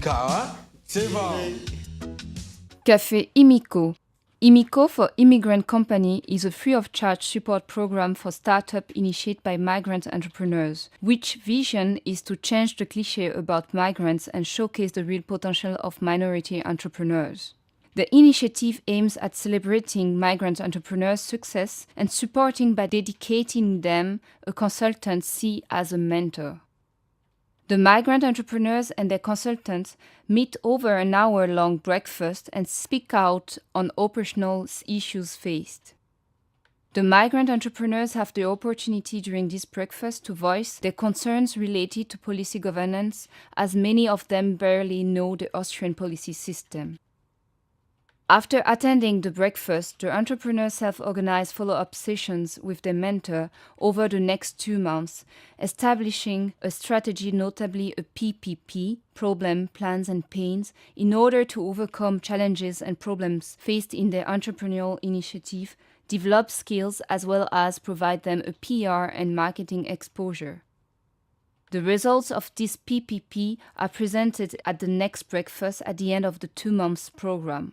Cara, c'est bon. Café Immico. Immico for Immigrant Company is a free-of-charge support program for startups initiated by migrant entrepreneurs, which vision is to change the cliché about migrants and showcase the real potential of minority entrepreneurs. The initiative aims at celebrating migrant entrepreneurs' success and supporting by dedicating them a consultancy as a mentor. The migrant entrepreneurs and their consultants meet over an hour-long breakfast and speak out on operational issues faced. The migrant entrepreneurs have the opportunity during this breakfast to voice their concerns related to policy governance, as many of them barely know the Austrian policy system. After attending the breakfast, the entrepreneurs have organized follow-up sessions with their mentor over the next 2 months, establishing a strategy, notably a PPP, problem, plans and pains, in order to overcome challenges and problems faced in their entrepreneurial initiative, develop skills as well as provide them a PR and marketing exposure. The results of this PPP are presented at the next breakfast at the end of the 2 months program.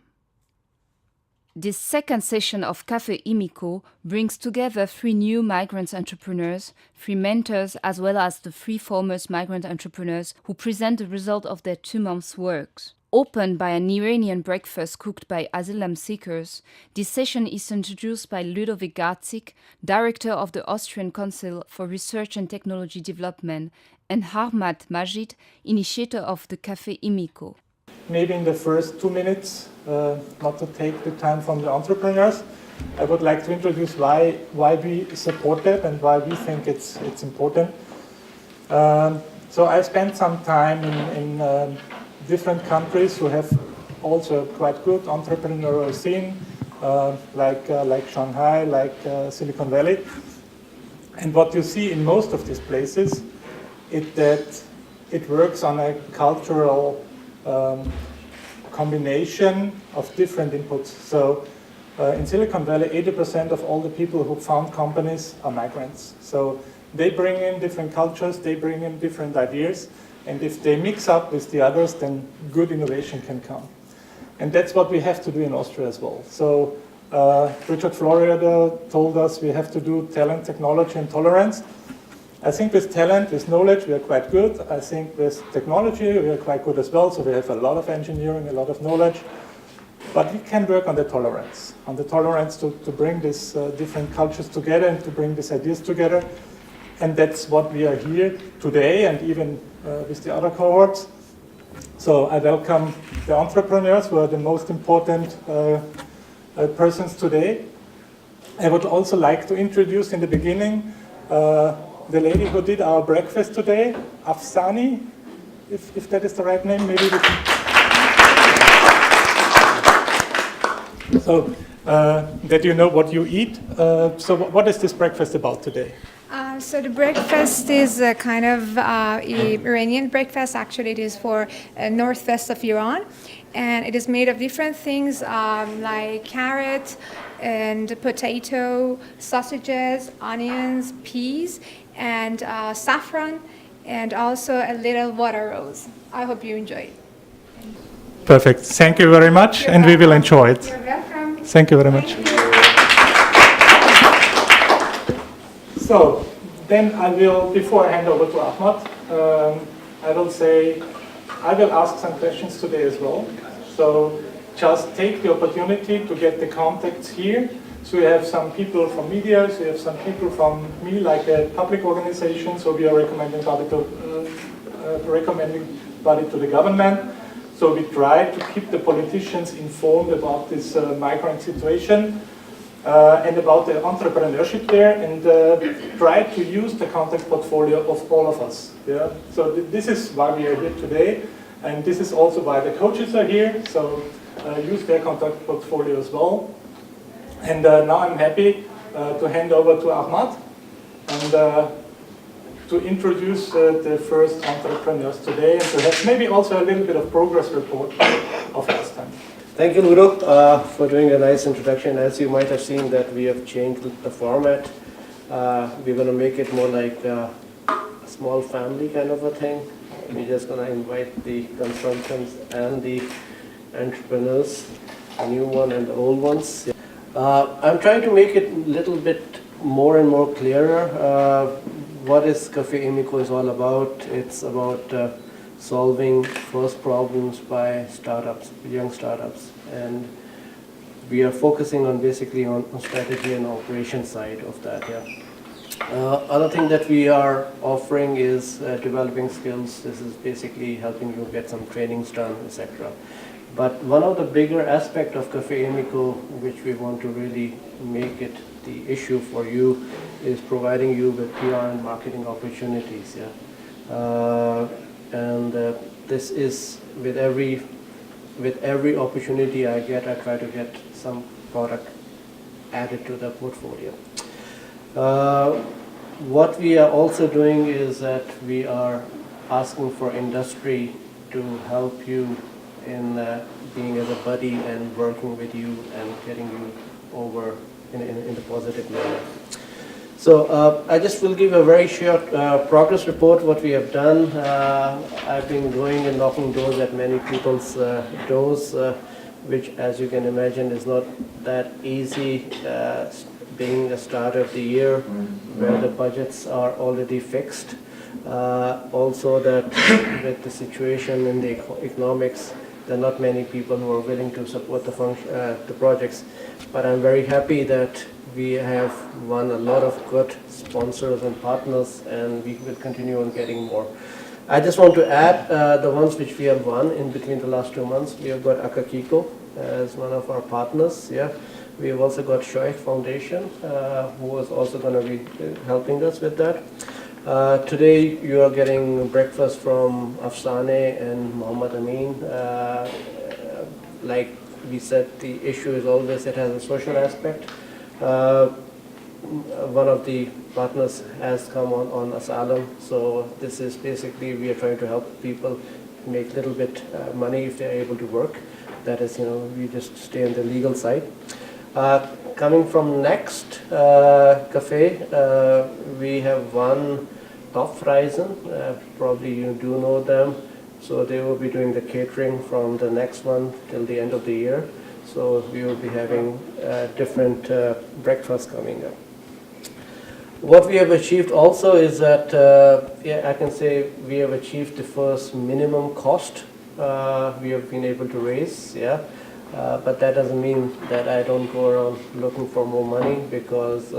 This second session of Café Immico brings together 3 new migrant entrepreneurs, 3 mentors, as well as the 3 former migrant entrepreneurs who present the result of their 2 months' works. Opened by an Iranian breakfast cooked by asylum seekers, this session is introduced by Ludovic Garzik, Director of the Austrian Council for Research and Technology Development, and Ahmad Majid, initiator of the Café Immico. Maybe in the first 2 minutes, not to take the time from the entrepreneurs, I would like to introduce why we support that and why we think it's important. So I spent some time in different countries who have also quite good entrepreneurial scene, like Shanghai, like Silicon Valley. And what you see in most of these places is that it works on a cultural combination of different inputs. So in Silicon Valley, 80% of all the people who found companies are migrants. So they bring in different cultures, they bring in different ideas, and if they mix up with the others, then good innovation can come. And that's what we have to do in Austria as well. So Richard Florida told us we have to do talent, technology, and tolerance. I think with talent, with knowledge, we are quite good. I think with technology, we are quite good as well. So we have a lot of engineering, a lot of knowledge. But we can work on the tolerance to bring these different cultures together and to bring these ideas together. And that's what we are here today and even with the other cohorts. So I welcome the entrepreneurs who are the most important persons today. I would also like to introduce in the beginning the lady who did our breakfast today, Afsani, if that is the right name, maybe we can. So that you know what you eat. So what is this breakfast about today? So the breakfast is a kind of Iranian breakfast. Actually, it is for northwest of Iran, and it is made of different things like carrot and potato, sausages, onions, peas, and saffron, and also a little water rose. I hope you enjoy it. Perfect. Thank you very much, and we will enjoy it. You're welcome. Thank you very much. So then I will, before I hand over to Ahmad, I will ask some questions today as well. So just take the opportunity to get the contacts here. So we have some people from media, so we have some people from me, like a public organization, so we are recommending body to the government. So we try to keep the politicians informed about this migrant situation and about the entrepreneurship there, and try to use the contact portfolio of all of us. Yeah? So this is why we are here today, and this is also why the coaches are here, so use their contact portfolio as well. And now I'm happy to hand over to Ahmad and to introduce the first entrepreneurs today and to have maybe also a little bit of progress report of last time. Thank you, Ludo, for doing a nice introduction. As you might have seen that we have changed the format. We're going to make it more like a small family kind of a thing. we're just going to invite the consultants and the entrepreneurs, the new one and the old ones. I'm trying to make it a little bit more and more clearer. What is Cafe Immico is all about? It's about solving first problems by startups, young startups, and we are focusing on basically on strategy and operation side of that. Yeah. Other thing that we are offering is developing skills. This is basically helping you get some trainings done, etc. But one of the bigger aspect of Cafe Immico, which we want to really make it the issue for you, is providing you with PR and marketing opportunities. Yeah. This is with every opportunity I get, I try to get some product added to the portfolio. What we are also doing is that we are asking for industry to help you in being as a buddy and working with you and getting you over in a positive manner. So I just will give a very short progress report what we have done. I've been going and knocking doors at many people's doors, which, as you can imagine, is not that easy. Being the start of the year where the budgets are already fixed. Also that with the situation in the economics, there are not many people who are willing to support the projects. But I'm very happy that we have won a lot of good sponsors and partners, and we will continue on getting more. I just want to add the ones which we have won in between the last 2 months. We have got Akakiko as one of our partners. Yeah. We have also got Shoaib Foundation, who is also going to be helping us with that. Today you are getting breakfast from Afsane and Muhammad Amin. Like we said, the issue is always it has a social aspect. One of the partners has come on asylum, so this is basically we are trying to help people make a little bit money if they are able to work. That is, we just stay on the legal side. Coming from Next Cafe, we have one Top Horizon, probably you do know them, so they will be doing the catering from the next one till the end of the year. So we will be having different breakfasts coming up. What we have achieved also is that, I can say we have achieved the first minimum cost we have been able to raise, yeah. But that doesn't mean that I don't go around looking for more money, because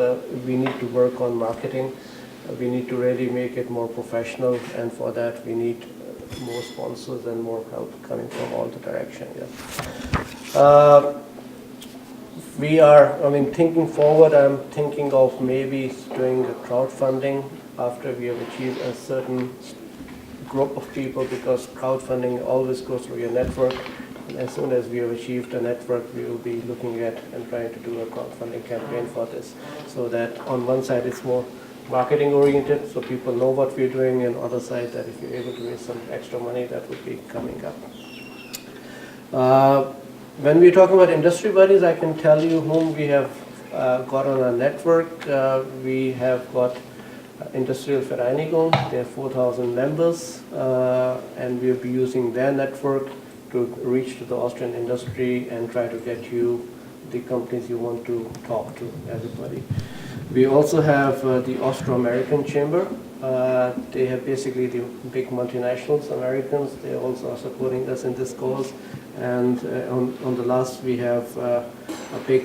we need to work on marketing. We need to really make it more professional, and for that we need more sponsors and more help coming from all the direction. Yeah. We are, thinking forward, I'm thinking of maybe doing a crowdfunding after we have achieved a certain group of people, because crowdfunding always goes through your network. And as soon as we have achieved a network, we will be looking at and trying to do a crowdfunding campaign for this, so that on one side it's more marketing oriented, so people know what we're doing, and other side that if you're able to raise some extra money, that would be coming up. When we're talking about industry buddies, I can tell you whom we have got on our network. We have got Industrial Vereinigung, they have 4,000 members, and we'll be using their network to reach to the Austrian industry and try to get you the companies you want to talk to, everybody. We also have the Austro-American Chamber. They have basically the big multinationals, Americans. They also are supporting us in this cause. And on the last, we have a big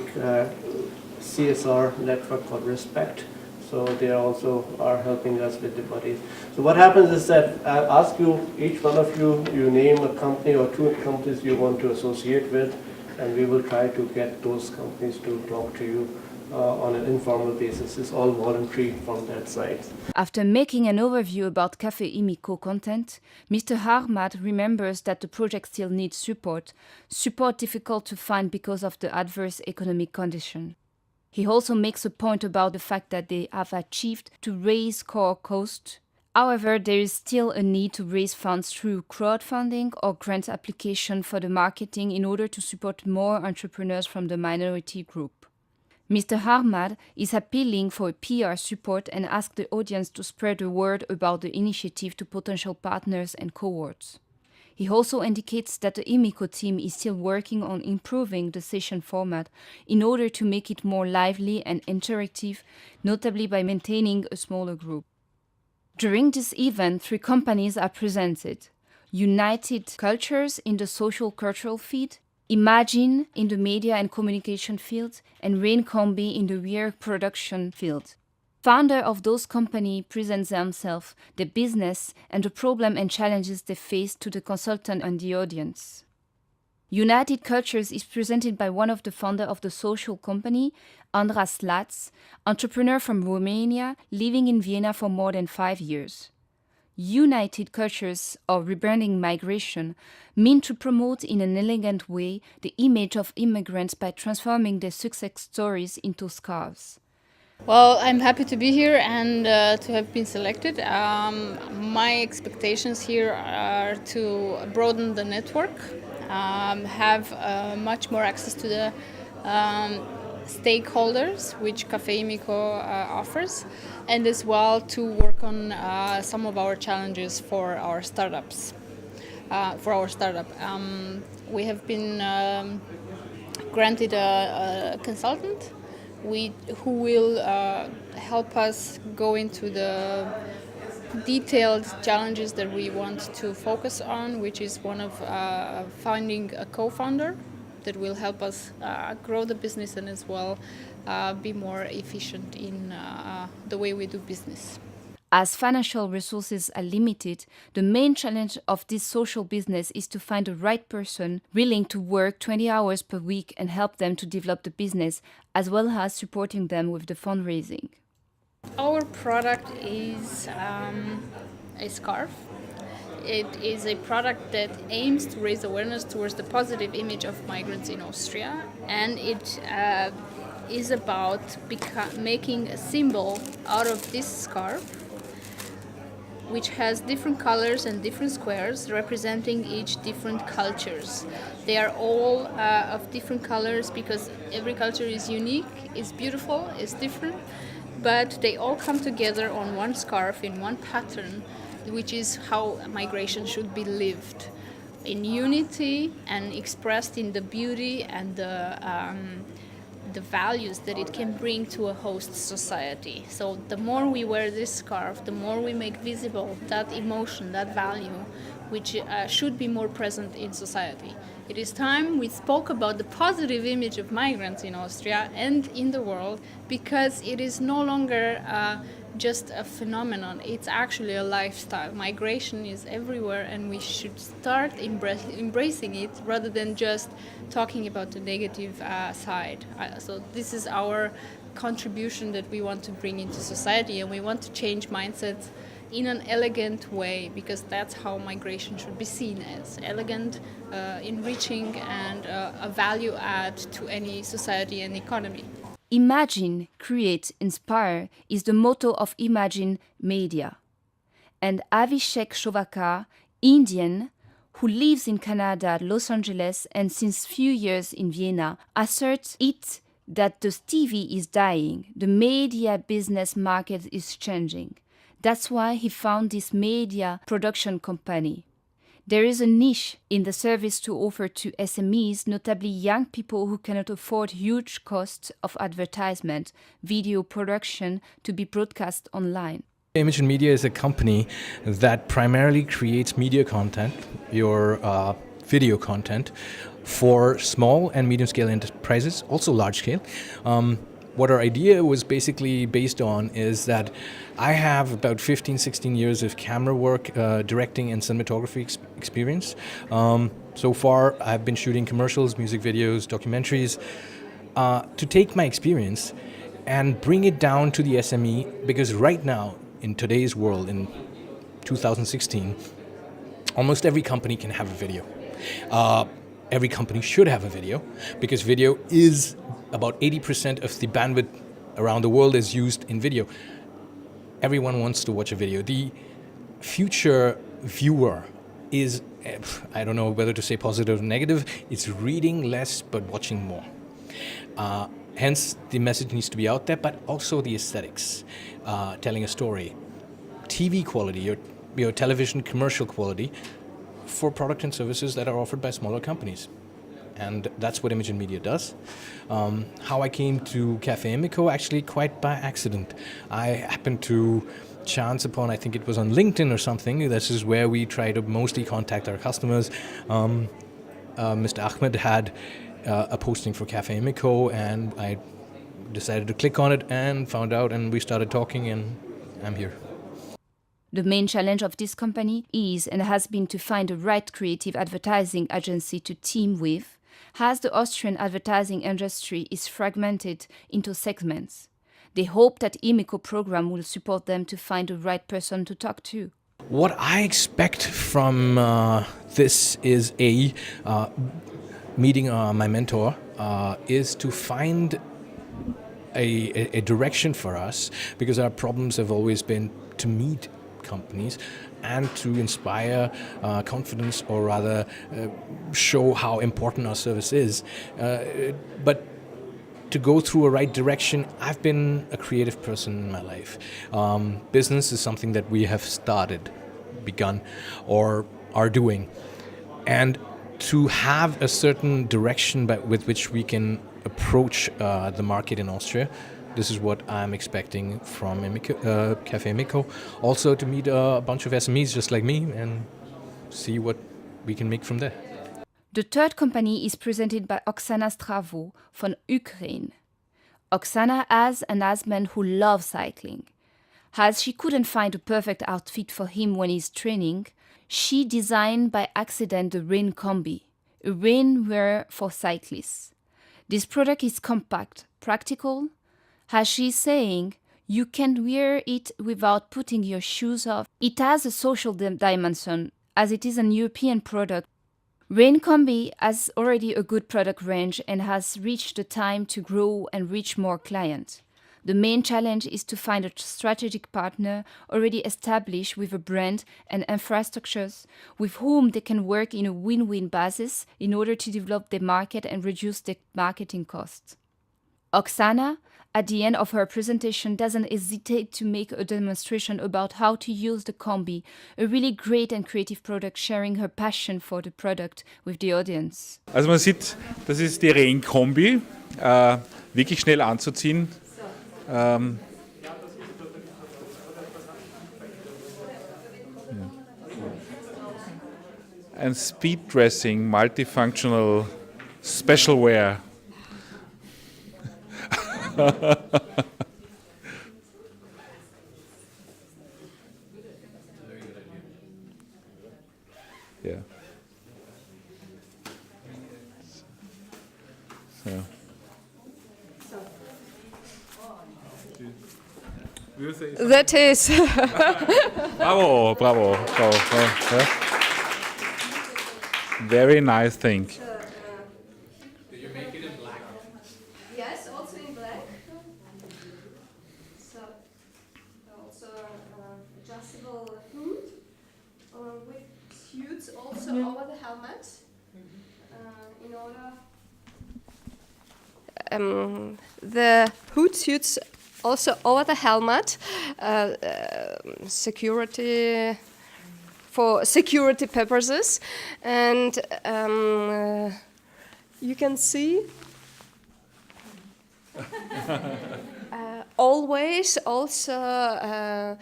CSR network called Respect. So they also are helping us with the bodies. So what happens is that I'll ask you, each one of you, you name a company or two companies you want to associate with, and we will try to get those companies to talk to you on an informal basis. It's all voluntary from that side. After making an overview about Cafe Immico content, Mr. Harmat remembers that the project still needs support difficult to find because of the adverse economic condition. He also makes a point about the fact that they have achieved to raise core cost. However, there is still a need to raise funds through crowdfunding or grant application for the marketing in order to support more entrepreneurs from the minority group. Mr. Harmad is appealing for PR support and asks the audience to spread the word about the initiative to potential partners and cohorts. He also indicates that the Immico team is still working on improving the session format in order to make it more lively and interactive, notably by maintaining a smaller group. During this event, 3 companies are presented: United Cultures in the social cultural field, Imagine in the media and communication field, and Rain Combi in the wear production field. Founder of those companies presents themselves, their business, and the problem and challenges they face to the consultant and the audience. United Cultures is presented by one of the founders of the social company, Andras Latz, entrepreneur from Romania, living in Vienna for more than 5 years. United Cultures, or rebranding migration, mean to promote in an elegant way the image of immigrants by transforming their success stories into scarves. Well, I'm happy to be here and to have been selected. My expectations here are to broaden the network, have much more access to the stakeholders, which Café Immico offers, and as well to work on some of our challenges for our startups. We have been granted a consultant who will help us go into the detailed challenges that we want to focus on, which is one of finding a co-founder that will help us grow the business and as well be more efficient in the way we do business. As financial resources are limited, the main challenge of this social business is to find the right person willing to work 20 hours per week and help them to develop the business, as well as supporting them with the fundraising. Our product is a scarf. It is a product that aims to raise awareness towards the positive image of migrants in Austria, and it is about making a symbol out of this scarf, which has different colors and different squares representing each different cultures. They are all of different colors because every culture is unique, is beautiful, is different, but they all come together on one scarf in one pattern, which is how migration should be lived, in unity and expressed in the beauty and the values that it can bring to a host society. So the more we wear this scarf, the more we make visible that emotion, that value, which should be more present in society. It is time we spoke about the positive image of migrants in Austria and in the world, because it is no longer just a phenomenon, it's actually a lifestyle. Migration is everywhere and we should start embracing it rather than just talking about the negative side. So this is our contribution that we want to bring into society, and we want to change mindsets in an elegant way, because that's how migration should be seen as elegant, enriching, and a value add to any society and economy. Imagine, create, inspire is the motto of Imagine Media. And Avishek Shovakar, Indian, who lives in Canada, Los Angeles, and since few years in Vienna, asserts that the TV is dying, the media business market is changing. That's why he found this media production company. There is a niche in the service to offer to SMEs, notably young people who cannot afford huge costs of advertisement, video production to be broadcast online. Image and Media is a company that primarily creates media content, your video content, for small and medium-scale enterprises, also large-scale. What our idea was basically based on is that I have about 15, 16 years of camera work, directing and cinematography experience. So far, I've been shooting commercials, music videos, documentaries. To take my experience and bring it down to the SME, because right now, in today's world, in 2016, almost every company can have a video. Every company should have a video, because video is about 80% of the bandwidth around the world is used in video. Everyone wants to watch a video. The future viewer is, I don't know whether to say positive or negative, it's reading less but watching more. Hence, the message needs to be out there, but also the aesthetics, telling a story, TV quality, your television commercial quality for product and services that are offered by smaller companies. And that's what Image and Media does. How I came to Cafe Immico, actually quite by accident. I happened to chance upon, I think it was on LinkedIn or something, this is where we try to mostly contact our customers. Mr. Ahmed had a posting for Cafe Immico, and I decided to click on it and found out, and we started talking, and I'm here. The main challenge of this company is and has been to find the right creative advertising agency to team with, as the Austrian advertising industry is fragmented into segments. They hope that Immico program will support them to find the right person to talk to. What I expect from this is meeting my mentor is to find a direction for us, because our problems have always been to meet companies and to inspire confidence, or rather show how important our service is. But to go through a right direction, I've been a creative person in my life. Business is something that we have begun, or are doing. And to have a certain direction with which we can approach the market in Austria, this is what I'm expecting from Cafe Immico. Also to meet a bunch of SMEs just like me and see what we can make from there. The third company is presented by Oksana Stravo from Ukraine. Oksana has an husband who loves cycling. As she couldn't find a perfect outfit for him when he's training, she designed by accident the rain combi, a rainwear for cyclists. This product is compact, practical. As she's saying, you can wear it without putting your shoes off. It has a social dimension, as it is an European product. Rain Combi has already a good product range and has reached the time to grow and reach more clients. The main challenge is to find a strategic partner already established with a brand and infrastructures with whom they can work in a win-win basis in order to develop their market and reduce their marketing costs. Oksana, at the end of her presentation, doesn't hesitate to make a demonstration about how to use the Combi, a really great and creative product, sharing her passion for the product with the audience. Also man sieht, das ist die Rain-Kombi, wirklich schnell anzuziehen. And speed dressing, multifunctional, special wear. Yeah. So. That is. Bravo, bravo, bravo. Yeah. Very nice thing. Did you make it in black? Yes, also in black. So also adjustable hood with suits also over the helmet in order. The hood suits also over the helmet, security for security purposes, and you can see always also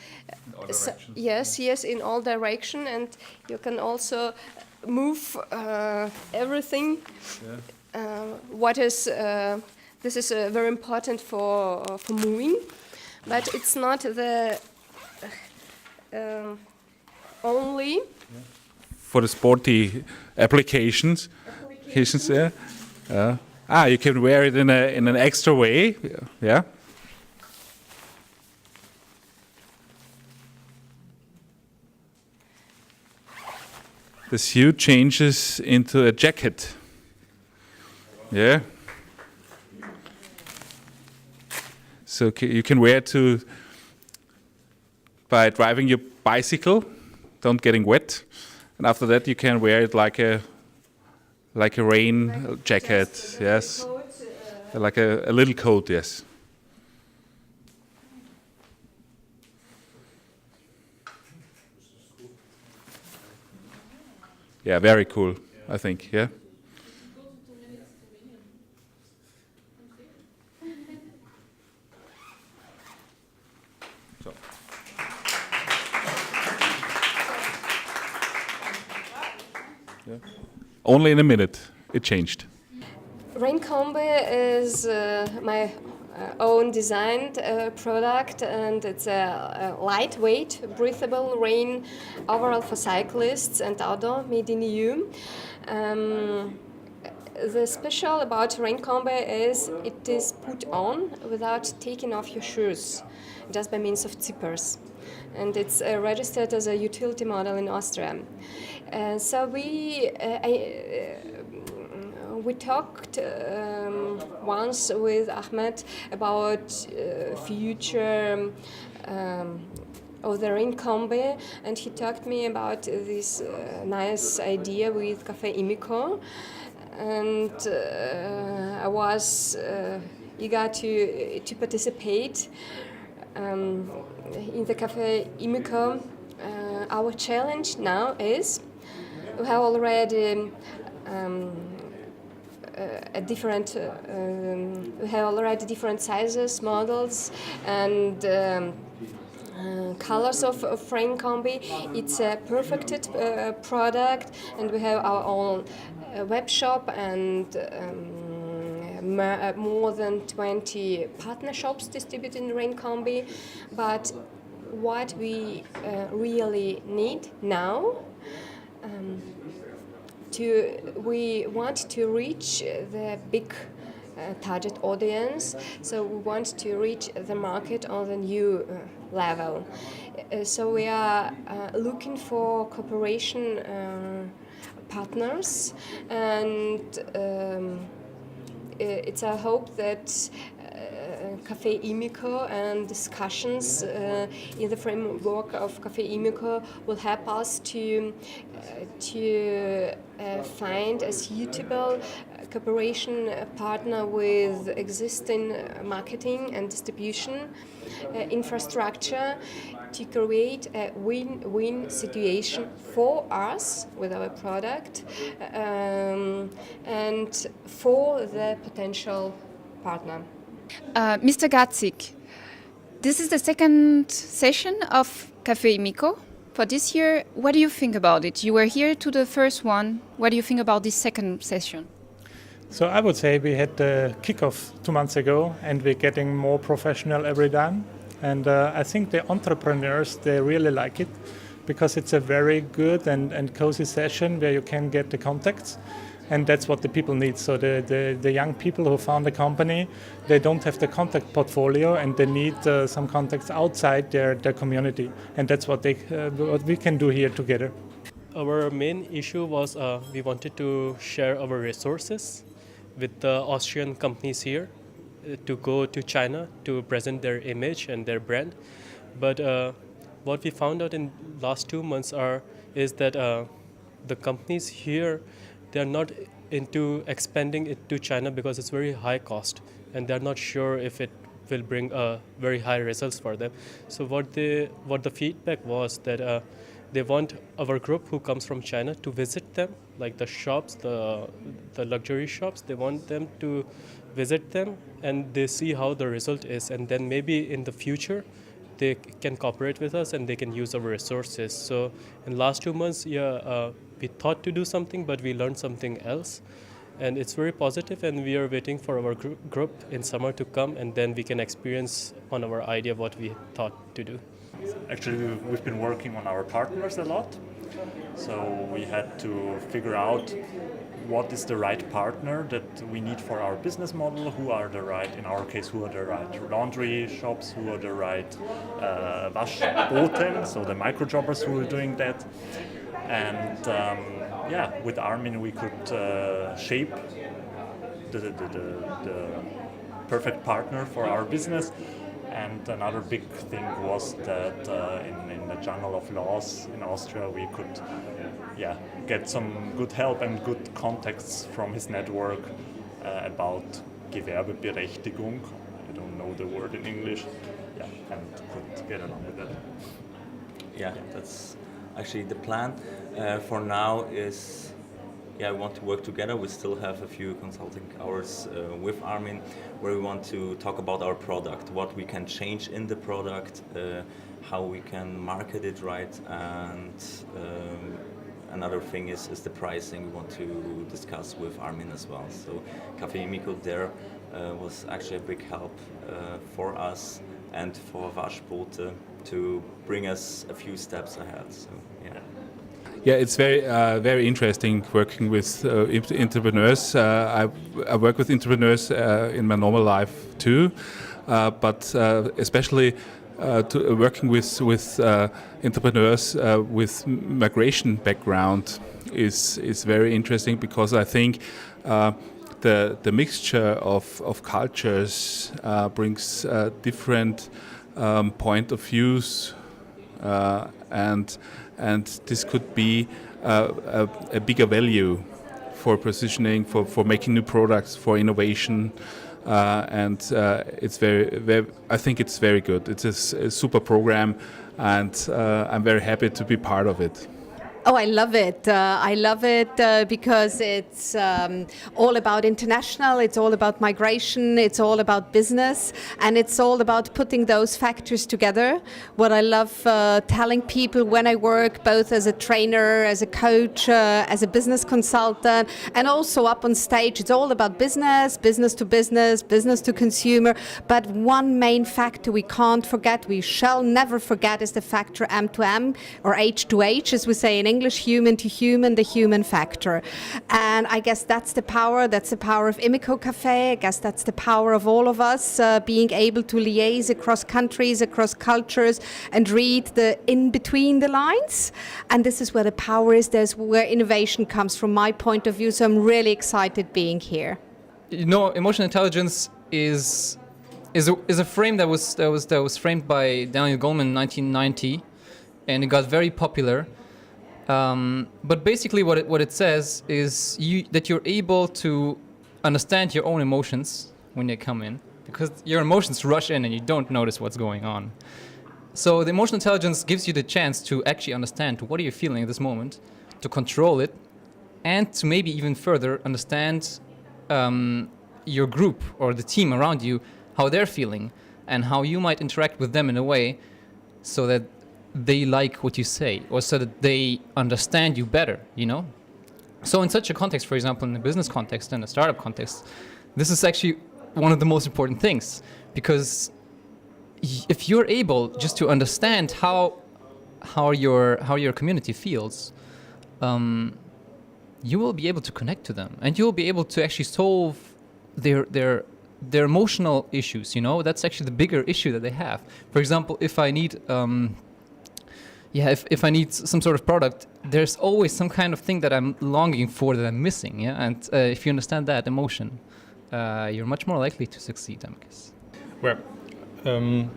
yes in all direction, and you can also move everything. Yeah. What is this is very important for moving, but it's not the only For the sporty applications. Yeah. You can wear it in an extra way. Yeah. The suit changes into a jacket. Yeah. So you can wear it by driving your bicycle, don't getting wet, and after that you can wear it like a rain jacket. Yes. Like a little code, yes. Yeah, very cool, I think, yeah. So. Yeah. Only in a minute, it changed. Raincombe is my own designed product, and it's a lightweight, breathable rain overall for cyclists and outdoor made in EU. The special about Raincombe is it is put on without taking off your shoes, just by means of zippers. And it's registered as a utility model in Austria. So we talked once with Ahmed about future of the Raincombe, and he talked me about this nice idea with Cafe Immico, and I was eager to participate in the Cafe Immico. Our challenge now is we have already we have already different sizes, models, and colors of Raincombe. It's a perfected product, and we have our own web shop and more than 20 partner shops distributing Raincombe. But what we really need now, we want to reach the big target audience, so we want to reach the market on the new level. So we are looking for cooperation partners, and it's our hope that Cafe Immico and discussions in the framework of Cafe Immico will help us to find a suitable cooperation partner with existing marketing and distribution infrastructure to create a win-win situation for us with our product and for the potential partner. Mr. Gatzik, this is the second session of Cafe Immico for this year. What do you think about it? You were here to the first one. What do you think about this second session? So I would say we had the kickoff 2 months ago, and we're getting more professional every time. And I think the entrepreneurs, they really like it because it's a very good and cozy session where you can get the contacts. And that's what the people need. So the young people who found the company, they don't have the contact portfolio, and they need some contacts outside their community. And that's what we can do here together. Our main issue was we wanted to share our resources with the Austrian companies here to go to China to present their image and their brand. But what we found out in last 2 months is that the companies here, they are not into expanding it to China because it's very high cost, and they're not sure if it will bring very high results for them. So what the feedback was that they want our group who comes from China to visit them, like the shops, the luxury shops. They want them to visit them and they see how the result is, and then maybe in the future they can cooperate with us and they can use our resources. So in last 2 months, we thought to do something, but we learned something else. And it's very positive, and we are waiting for our group in summer to come, and then we can experience on our idea what we thought to do. Actually, we've been working on our partners a lot. So we had to figure out what is the right partner that we need for our business model, who are the right laundry shops, who are the right Waschboten, so the microjobbers who are doing that. And with Armin we could shape the perfect partner for our business. And another big thing was that in the jungle of laws in Austria we could get some good help and good contacts from his network about Gewerbeberechtigung. I don't know the word in English. Yeah, and could get along with that. Yeah, that's actually the plan. For now is, yeah, we want to work together. We still have a few consulting hours with Armin where we want to talk about our product, what we can change in the product, how we can market it right, and another thing is the pricing we want to discuss with Armin as well. So Café Immico there was actually a big help for us and for Waschboote to bring us a few steps ahead. So yeah. Yeah, it's very interesting working with entrepreneurs. I work with entrepreneurs in my normal life too, but especially working with entrepreneurs with migration background is very interesting, because I think the mixture of cultures brings different point of views, and this could be a bigger value for positioning, for making new products, for innovation, and it's I think it's very good. It's a super program, and I'm very happy to be part of it. Oh, I love it. I love it because it's all about international, it's all about migration, it's all about business, and it's all about putting those factors together. What I love telling people when I work both as a trainer, as a coach, as a business consultant, and also up on stage, it's all about business, business to business, business to consumer. But one main factor we can't forget, we shall never forget, is the factor M to M, or H to H, as we say in English, human to human, the human factor. And I guess that's the power of Immico Cafe. I guess that's the power of all of us being able to liaise across countries, across cultures, and read the in between the lines. And this is where the power is, there's where innovation comes from my point of view. So I'm really excited being here. You know, emotional intelligence is a frame that was framed by Daniel Goleman in 1990, and it got very popular. But basically what it says is that you're able to understand your own emotions when they come in, because your emotions rush in and you don't notice what's going on. So the emotional intelligence gives you the chance to actually understand what are you feeling at this moment, to control it, and to maybe even further understand your group or the team around you, how they're feeling, and how you might interact with them in a way so that they like what you say, or so that they understand you better, you know? So in such a context, for example, in a business context and a startup context, this is actually one of the most important things, because if you're able just to understand how your community feels, you will be able to connect to them, and you'll be able to actually solve their emotional issues, you know? That's actually the bigger issue that they have. For example, if I need if I need some sort of product, there's always some kind of thing that I'm longing for that I'm missing, yeah? And if you understand that emotion, you're much more likely to succeed, I guess. Well, to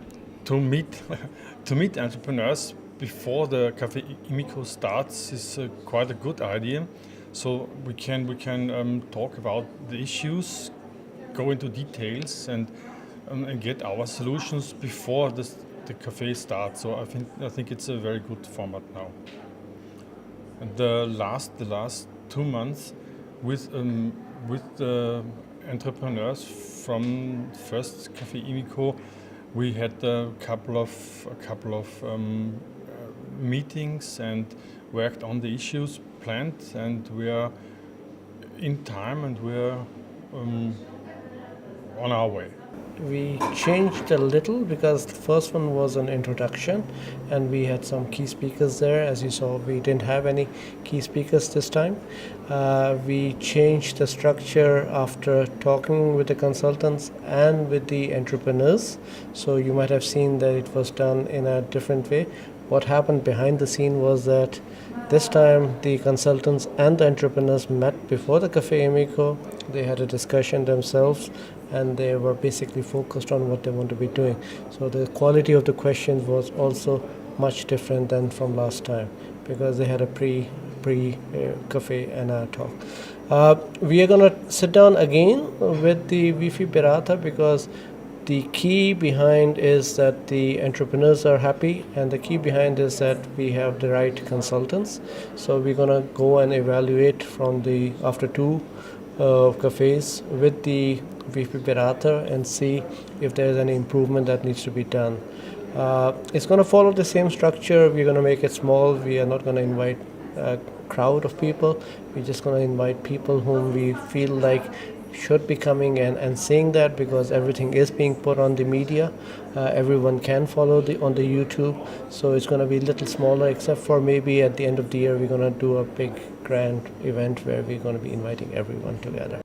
meet entrepreneurs before the Café Immico starts is quite a good idea. So we can talk about the issues, go into details, and get our solutions before the cafe starts. So I think it's a very good format now. And the last 2 months with the entrepreneurs from first Café Immico, we had a couple of meetings and worked on the issues planned, and we are in time, and we are on our way. We changed a little because the first one was an introduction and we had some key speakers there. As you saw, we didn't have any key speakers this time. We changed the structure after talking with the consultants and with the entrepreneurs. So you might have seen that it was done in a different way. What happened behind the scene was that this time the consultants and the entrepreneurs met before the Café Immico. They had a discussion themselves and they were basically focused on what they want to be doing. So the quality of the questions was also much different than from last time because they had a pre-cafe and a talk. We are going to sit down again with the Wi-Fi Berata, because the key behind is that the entrepreneurs are happy, and the key behind is that we have the right consultants. So we're going to go and evaluate from the after two cafes with the Wi-Fi Berata and see if there's any improvement that needs to be done. It's going to follow the same structure. We're going to make it small. We are not going to invite a crowd of people. We're just going to invite people whom we feel like should be coming and seeing that, because everything is being put on the media. Everyone can follow on the YouTube. So it's going to be a little smaller, except for maybe at the end of the year we're going to do a big grand event where we're going to be inviting everyone together.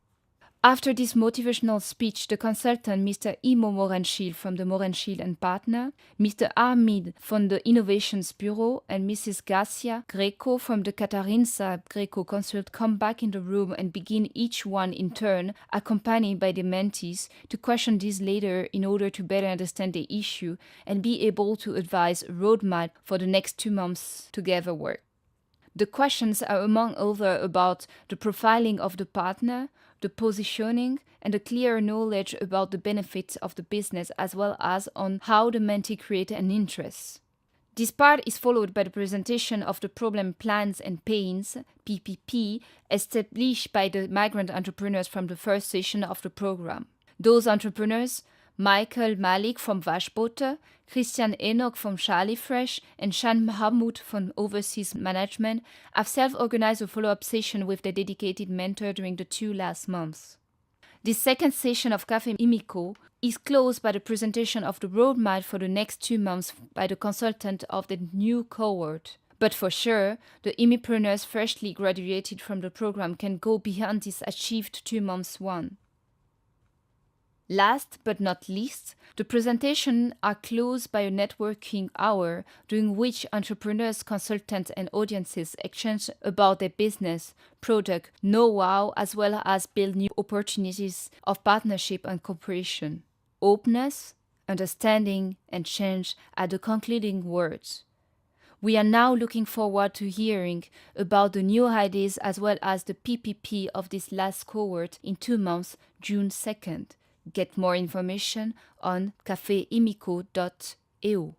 After this motivational speech, the consultant Mr. Imo Morenschiel from the Morenschiel and Partner, Mr. Armid from the Innovations Bureau, and Mrs. Garcia Greco from the Katarinsa Greco Consult come back in the room and begin each one in turn, accompanied by the mentees, to question this later in order to better understand the issue and be able to advise a roadmap for the next 2 months together work. The questions are among other about the profiling of the partner, the positioning, and a clear knowledge about the benefits of the business, as well as on how the mentee create an interest. This part is followed by the presentation of the problem plans and pains, PPP, established by the migrant entrepreneurs from the first session of the program. Those entrepreneurs, Michael Malik from Waschbote, Christian Enoch from Charlie Fresh, and Shan Mahmoud from Overseas Management have self-organized a follow-up session with their dedicated mentor during the 2 last months. This second session of Café Immico is closed by the presentation of the roadmap for the next 2 months by the consultant of the new cohort. But for sure, the Immipreneurs freshly graduated from the program can go beyond this achieved 2 months one. Last but not least, the presentations are closed by a networking hour during which entrepreneurs, consultants, and audiences exchange about their business, product, know-how, as well as build new opportunities of partnership and cooperation. Openness, understanding, and change are the concluding words. We are now looking forward to hearing about the new ideas as well as the PPP of this last cohort in 2 months, June 2nd. Get more information on cafeimmico.eu.